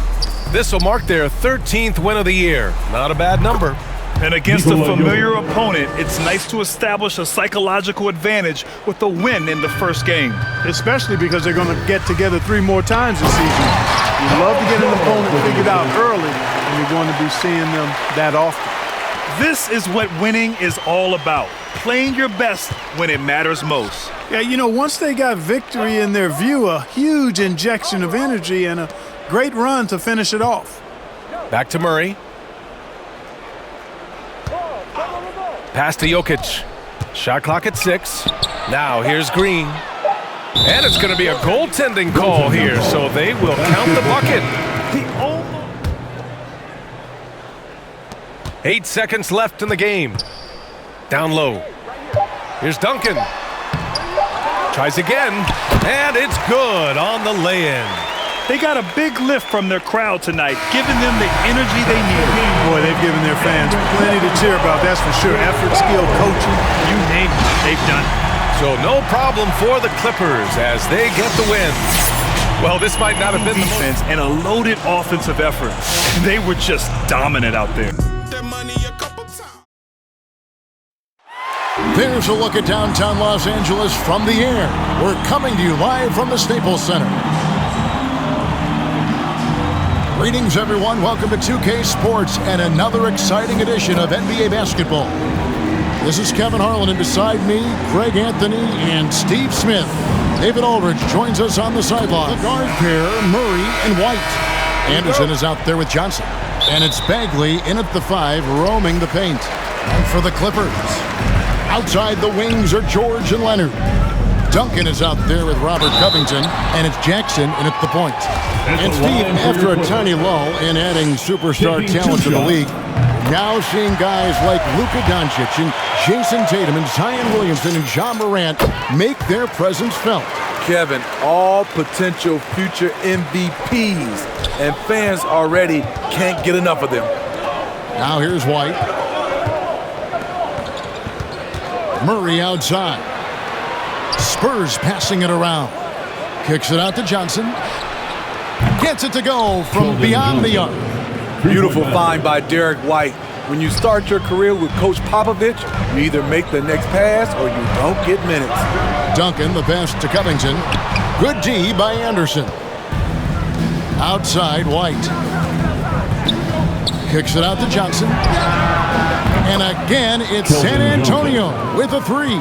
This will mark their 13th win of the year. Not a bad number. And against a familiar opponent, it's nice to establish a psychological advantage with a win in the first game. Especially because they're going to get together 3 more times this season. You love to get an opponent figured out early, and you're going to be seeing them that often. This is what winning is all about. Playing your best when it matters most. Yeah, you know, once they got victory in their view, a huge injection of energy and a great run to finish it off. Back to Murray. Pass to Jokic. Shot clock at 6. Now here's Green. And it's going to be a goaltending call here, so they will count the bucket. 8 seconds left in the game. Down low. Here's Duncan. Tries again, and it's good on the lay-in. They got a big lift from their crowd tonight, giving them the energy they need. Boy, they've given their fans plenty to cheer about, that's for sure. Effort, skill, coaching, you name it, they've done it. So no problem for the Clippers as they get the win. Well, this might not have been the defense and a loaded offensive effort. They were just dominant out there. There's a look at downtown Los Angeles from the air. We're coming to you live from the Staples Center. Greetings, everyone. Welcome to 2K Sports and another exciting edition of NBA basketball. This is Kevin Harlan, and beside me, Greg Anthony and Steve Smith. David Aldridge joins us on the sideline. The guard pair, Murray and White. Anderson is out there with Johnson. And it's Bagley in at the 5, roaming the paint. And for the Clippers, outside the wings are George and Leonard. Duncan is out there with Robert Covington, and it's Jackson in at the point. And Steve, after a tiny lull in adding superstar talent to the league, now seeing guys like Luka Doncic and Jason Tatum and Zion Williamson and John Morant make their presence felt. Kevin, all potential future MVPs, and fans already can't get enough of them. Now here's White. Murray outside. Spurs passing it around. Kicks it out to Johnson. Gets it to go from beyond the arc. Beautiful find by Derek White. When you start your career with Coach Popovich, you either make the next pass or you don't get minutes. Duncan, the pass to Covington. Good D by Anderson. Outside, White. Kicks it out to Johnson. And again, it's San Antonio with a 3.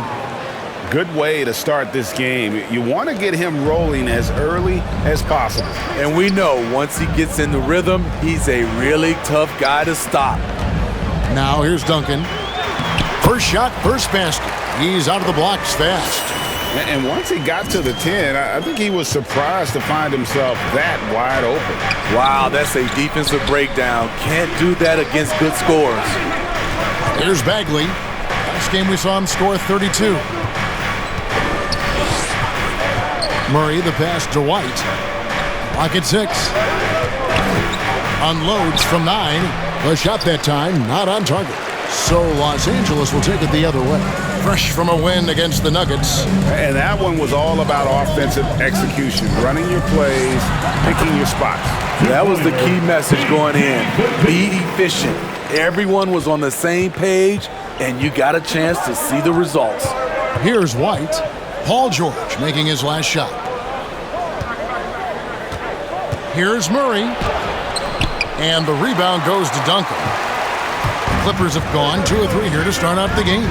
Good way to start this game. You want to get him rolling as early as possible. And we know once he gets in the rhythm, he's a really tough guy to stop. Now here's Duncan. First shot, first basket. He's out of the blocks fast. And once he got to the 10, I think he was surprised to find himself that wide open. Wow, that's a defensive breakdown. Can't do that against good scores. Here's Bagley. Last game we saw him score 32. Murray, the pass to White. Lock at 6. Unloads from 9. The shot that time, not on target. So Los Angeles will take it the other way. Fresh from a win against the Nuggets. And that one was all about offensive execution. Running your plays, picking your spots. That was the key message going in. Be efficient. Everyone was on the same page, and you got a chance to see the results. Here's White. Paul George making his last shot. Here's Murray. And the rebound goes to Duncan. The Clippers have gone 2 of 3 here to start out the game.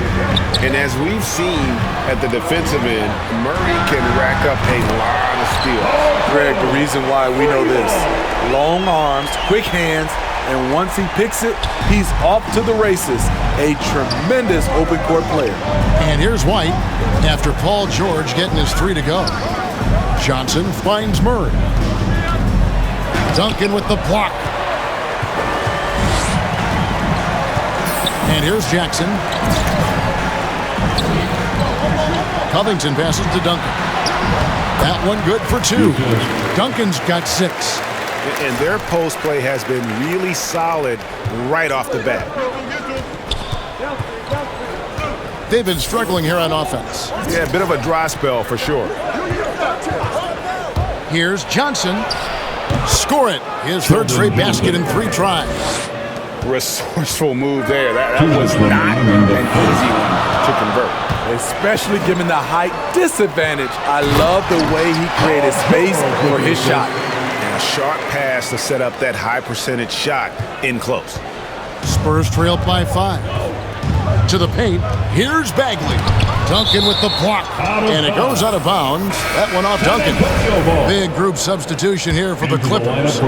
And as we've seen at the defensive end, Murray can rack up a lot of steals. Greg, the reason why we know this. Long arms, quick hands, And once he picks it, he's off to the races. A tremendous open court player. And here's White after Paul George getting his 3 to go. Johnson finds Murray. Duncan with the block. And here's Jackson. Covington passes to Duncan. That one good for 2. Duncan's got 6. And their post play has been really solid right off the bat. They've been struggling here on offense. Yeah, a bit of a dry spell for sure. Here's Johnson. Score it. His 3rd straight basket in 3 tries. Resourceful move there. That was not an easy one to convert. Especially given the height disadvantage. I love the way he created space for his shot. And a sharp pass to set up that high percentage shot in close. Spurs trail by 5. To the paint. Here's Bagley. Duncan with the block. And it goes out of bounds. That one off Duncan. Big group substitution here for the Clippers.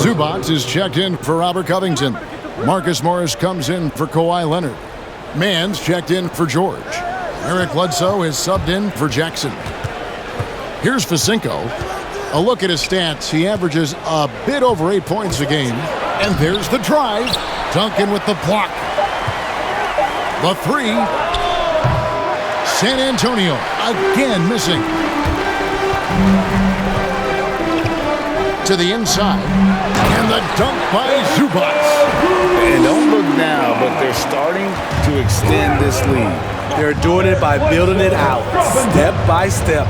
Zubac is checked in for Robert Covington. Marcus Morris comes in for Kawhi Leonard. Mann's checked in for George. Eric Bledsoe is subbed in for Jackson. Here's Fisenko. A look at his stats. He averages a bit over 8 points a game. And there's the drive. Duncan with the block. The 3. San Antonio again missing. To the inside. And the dunk by Zubac. And don't look now, but they're starting to extend this lead. They're doing it by building it out, step by step,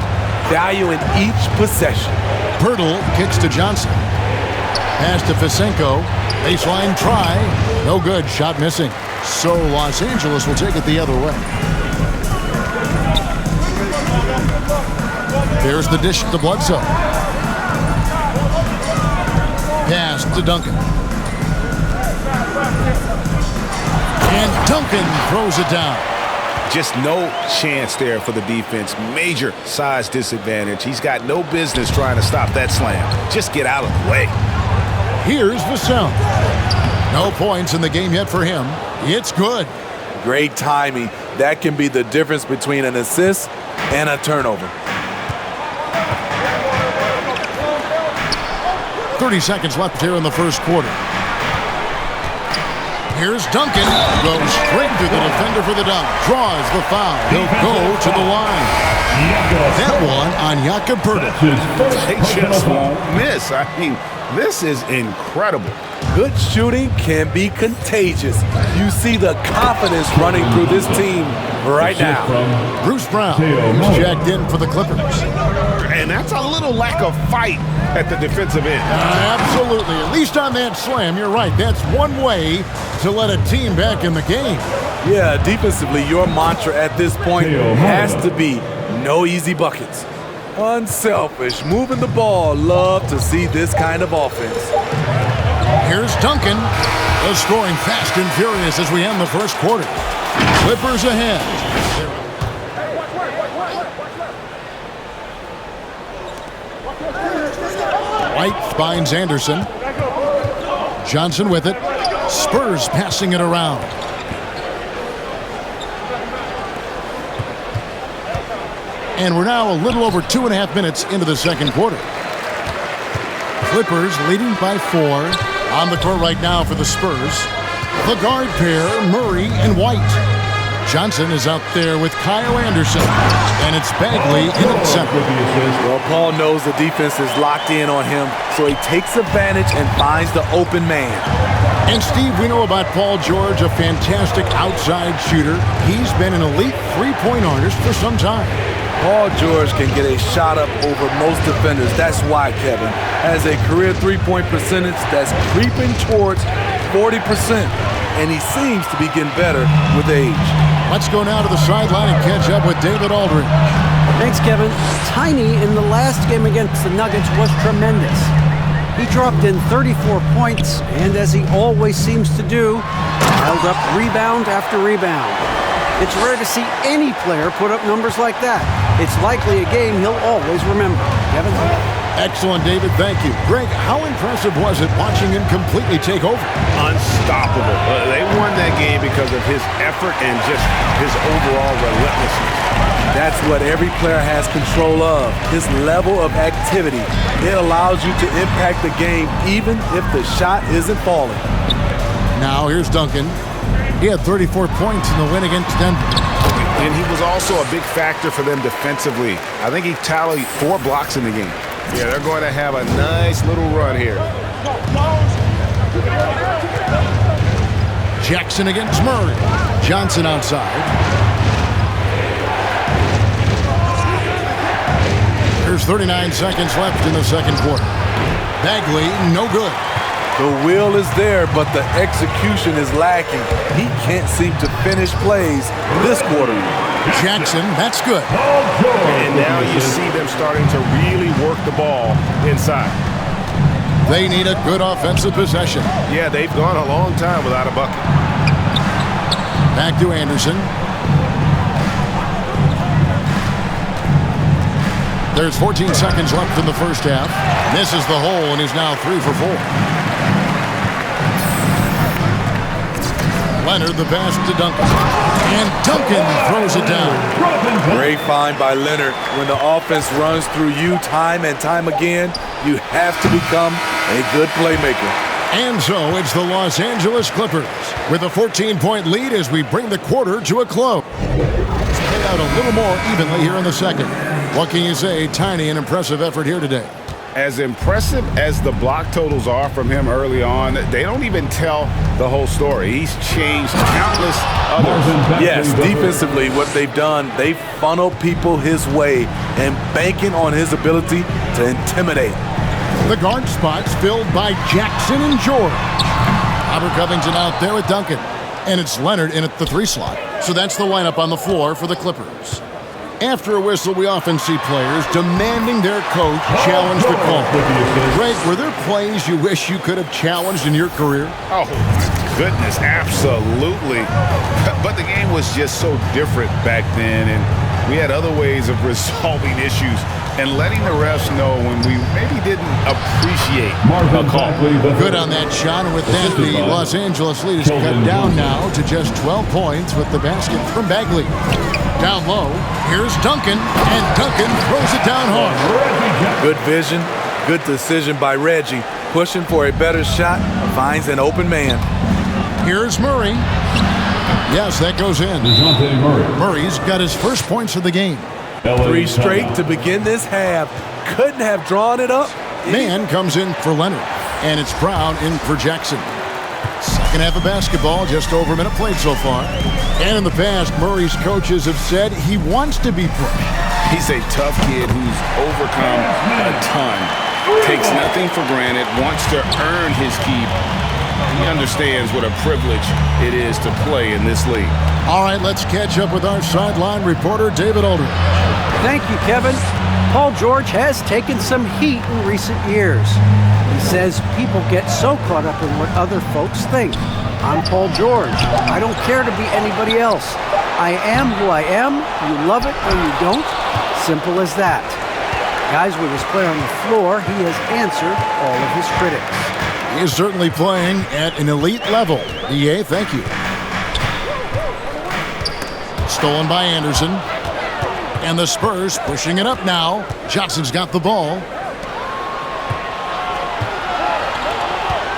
valuing each possession. Pirtle kicks to Johnson. Pass to Fisenko. Baseline try. No good. Shot missing. So Los Angeles will take it the other way. There's the dish to Bledsoe. Pass to Duncan. And Duncan throws it down. Just no chance there for the defense. Major size disadvantage. He's got no business trying to stop that slam. Just get out of the way. Here's Vassell. No points in the game yet for him. It's good. Great timing. That can be the difference between an assist and a turnover. 30 seconds left here in the first quarter. Here's Duncan. Goes straight through the defender for the dunk. Draws the foul. He'll go to the line. That one on Jakob Poeltl. They just won't miss. I mean, this is incredible. Good shooting can be contagious. You see the confidence running through this team right now. Bruce Brown is checked in for the Clippers. And that's a little lack of fight at the defensive end. Absolutely. At least on that slam, you're right. That's one way to let a team back in the game. Yeah, defensively, your mantra at this point has to be no easy buckets. Unselfish, moving the ball. Love to see this kind of offense. Here's Duncan. The scoring fast and furious as we end the first quarter. Clippers ahead. White finds Anderson. Johnson with it. Spurs passing it around. And we're now a little over 2.5 minutes into the second quarter. Clippers leading by 4. On the court right now for the Spurs. The guard pair, Murray and White. Johnson is out there with Kyle Anderson. And it's Bagley in at center. Well, Paul knows the defense is locked in on him, so he takes advantage and finds the open man. And Steve, we know about Paul George, a fantastic outside shooter. He's been an elite three-point artist for some time. Paul George can get a shot up over most defenders. That's why Kevin has a career three-point percentage that's creeping towards 40%. And he seems to be getting better with age. Let's go now to the sideline and catch up with David Aldridge. Thanks, Kevin. Tiny in the last game against the Nuggets was tremendous. He dropped in 34 points, and as he always seems to do, held up rebound after rebound. It's rare to see any player put up numbers like that. It's likely a game he'll always remember. Kevin? Excellent, David. Thank you. Greg, how impressive was it watching him completely take over? Unstoppable. They won that game because of his effort and just his overall relentlessness. That's what every player has control of, his level of activity. It allows you to impact the game even if the shot isn't falling. Now here's Duncan. He had 34 points in the win against Denver. And he was also a big factor for them defensively. I think he tallied 4 blocks in the game. Yeah, they're going to have a nice little run here. Jackson against Murray. Johnson outside. There's 39 seconds left in the second quarter. Bagley, no good. The will is there, but the execution is lacking. He can't seem to finish plays this quarter. Jackson, that's good. And now you see them starting to really work the ball inside. They need a good offensive possession. Yeah, they've gone a long time without a bucket. Back to Anderson. There's 14 seconds left in the first half. Misses the hole and is now 3 for 4. Leonard, the pass to Duncan. And Duncan throws it down. Great find by Leonard. When the offense runs through you time and time again, you have to become a good playmaker. And so it's the Los Angeles Clippers with a 14-point lead as we bring the quarter to a close. Let's play out a little more evenly here in the second. What can you say? Tiny and impressive effort here today. As impressive as the block totals are from him early on, they don't even tell the whole story. He's changed countless others. Yes, defensively, what they've done, they've funneled people his way and banking on his ability to intimidate. The guard spots filled by Jackson and George. Robert Covington out there with Duncan. And it's Leonard in at the 3 slot. So that's the lineup on the floor for the Clippers. After a whistle, we often see players demanding their coach challenge the call. Greg, were there plays you wish you could have challenged in your career? Oh, my goodness, absolutely. But the game was just so different back then, and we had other ways of resolving issues and letting the refs know when we maybe didn't appreciate a call. Good on that shot, and with that, the Los Angeles lead is cut down now to just 12 points with the basket from Bagley. Down low, here's Duncan, and Duncan throws it down hard. Good vision, good decision by Reggie. Pushing for a better shot, finds an open man. Here's Murray. Yes, that goes in. Murray's got his first points of the game. 3 straight to begin this half. Couldn't have drawn it up. Man comes in for Leonard, and it's Brown in for Jackson. Second half of basketball, just over a minute played so far. And in the past, Murray's coaches have said he wants to be pushed. He's a tough kid who's overcome a ton, takes nothing for granted, wants to earn his keep. He understands what a privilege it is to play in this league. All right, let's catch up with our sideline reporter, David Aldridge. Thank you, Kevin. Paul George has taken some heat in recent years. He says people get so caught up in what other folks think. I'm Paul George. I don't care to be anybody else. I am who I am. You love it or you don't. Simple as that. Guys, with his play on the floor, he has answered all of his critics. He is certainly playing at an elite level. EA, thank you. Stolen by Anderson. And the Spurs pushing it up now. Johnson's got the ball.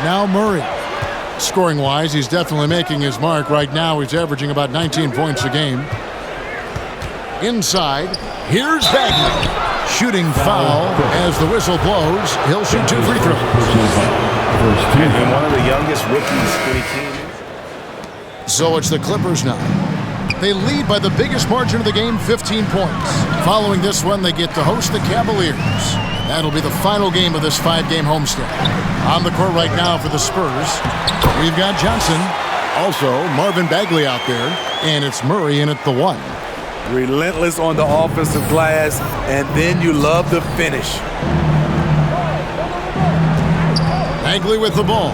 Now Murray. Scoring-wise, he's definitely making his mark. Right now, he's averaging about 19 points a game. Inside, here's Bagley. Shooting foul as the whistle blows. He'll shoot 2 free throws. And one of the youngest rookies when he came in. So it's the Clippers now. They lead by the biggest margin of the game, 15 points. Following this one, they get to host the Cavaliers. That'll be the final game of this 5-game homestand. On the court right now for the Spurs, we've got Johnson. Also, Marvin Bagley out there, and it's Murray in at the 1. Relentless on the offensive glass, and then you love the finish. Bagley with the ball.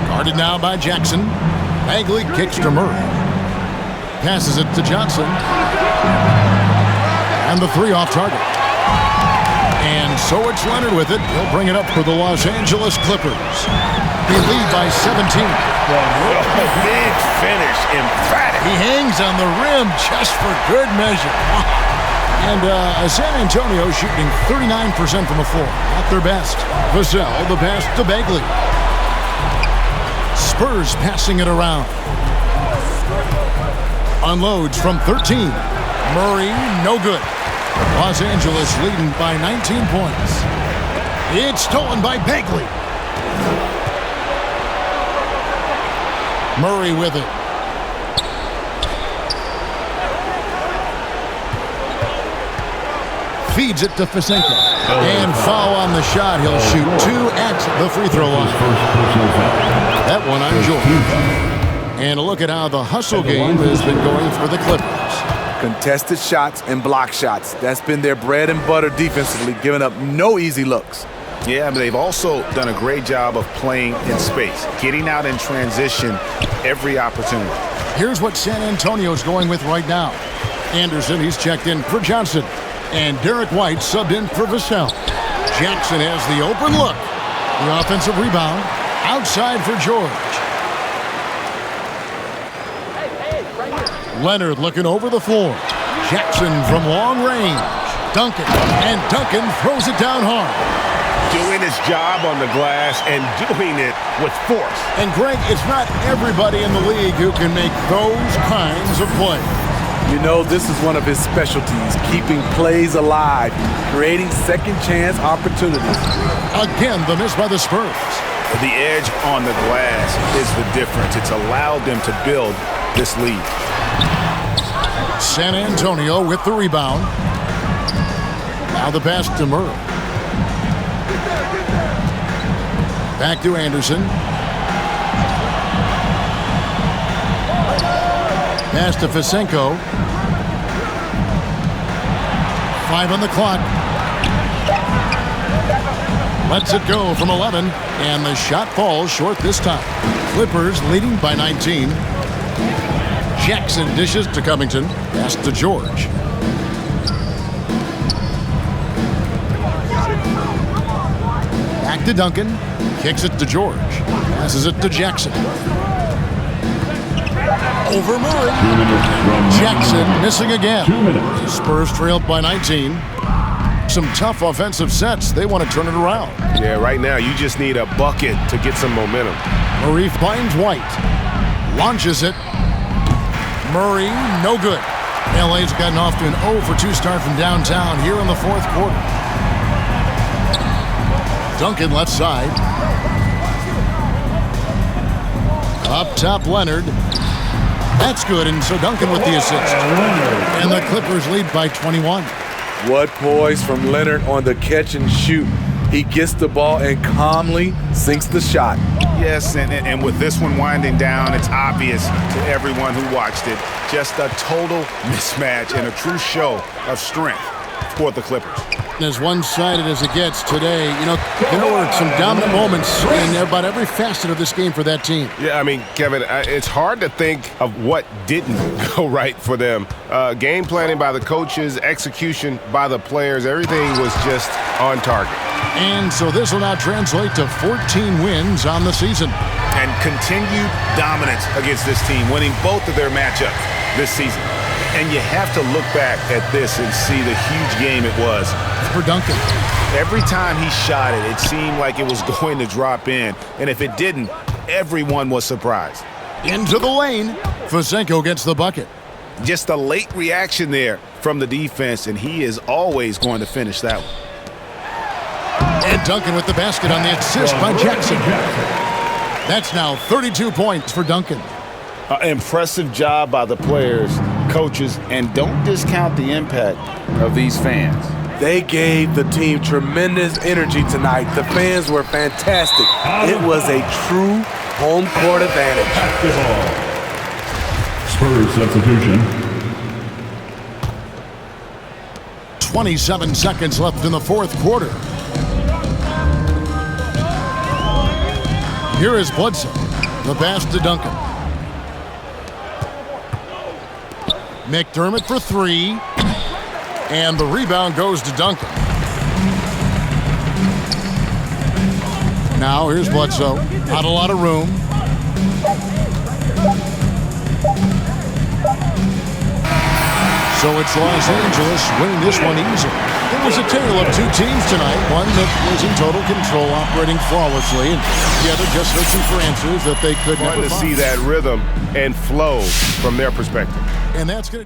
Guarded now by Jackson. Bagley kicks to Murray. Passes it to Johnson. And the 3 off target. And And so it's Leonard with it. He'll bring it up for the Los Angeles Clippers. They lead by 17. Big finish, emphatic. He hangs on the rim just for good measure. And San Antonio shooting 39% from the floor. Not their best. Vassell, the pass to Bagley. Spurs passing it around. Unloads from 13. Murray, no good. Los Angeles leading by 19 points. It's stolen by Bagley. Murray with it. Feeds it to Fisenko. And foul on the shot. He'll shoot 2 at the free throw line. That one on George. And a look at how the hustle game has been going for the Clippers. Contested shots and block shots. That's been their bread and butter defensively, giving up no easy looks. Yeah, but they've also done a great job of playing in space, getting out in transition every opportunity. Here's what San Antonio's going with right now. Anderson, he's checked in for Johnson. And Derek White subbed in for Vassell. Jackson has the open look. The offensive rebound outside for George. Leonard looking over the floor. Jackson from long range. Duncan. And Duncan throws it down hard. Doing his job on the glass and doing it with force. And Greg, it's not everybody in the league who can make those kinds of plays. You know, this is one of his specialties, keeping plays alive, creating second chance opportunities. Again, the miss by the Spurs. The edge on the glass is the difference. It's allowed them to build this lead. San Antonio with the rebound. Now the pass to Murray. Back to Anderson. Pass to Fisenko. 5 on the clock. Lets it go from 11, and the shot falls short this time. Clippers leading by 19. Jackson dishes to Covington. Pass to George. Back to Duncan. Kicks it to George. Passes it to Jackson. Over Murray. Jackson missing again. Spurs trailed by 19. Some tough offensive sets. They want to turn it around. Yeah, right now you just need a bucket to get some momentum. Murray finds White. Launches it. Murray, no good. LA's gotten off to an 0-for-2 start from downtown here in the fourth quarter. Duncan left side. Up top, Leonard. That's good, and so Duncan with the assist. And the Clippers lead by 21. What poise from Leonard on the catch and shoot. He gets the ball and calmly sinks the shot. Yes, and with this one winding down, it's obvious to everyone who watched it. Just a total mismatch and a true show of strength for the Clippers. As one-sided as it gets today, there were some dominant moments in about every facet of this game for that team. Yeah, I mean, Kevin, it's hard to think of what didn't go right for them. Game planning by the coaches, execution by the players, everything was just on target. And so this will now translate to 14 wins on the season. And continued dominance against this team, winning both of their matchups this season. And you have to look back at this and see the huge game it was for Duncan. Every time he shot it, it seemed like it was going to drop in. And if it didn't, everyone was surprised. Into the lane. Fisenko gets the bucket. Just a late reaction there from the defense, and he is always going to finish that one. And Duncan with the basket on the assist by Jackson. That's now 32 points for Duncan. Impressive job by the players, coaches, and don't discount the impact of these fans. They gave the team tremendous energy tonight. The fans were fantastic. It was a true home court advantage. Spurs substitution. 27 seconds left in the fourth quarter. Here is Bledsoe. The pass to Duncan. McDermott for 3. And the rebound goes to Duncan. Now here's Bledsoe. Not a lot of room. So it's Los Angeles winning this one easily. It was a tale of two teams tonight. One that was in total control, operating flawlessly, and the other just searching for answers that they could never find. To see that rhythm and flow from their perspective. And that's going to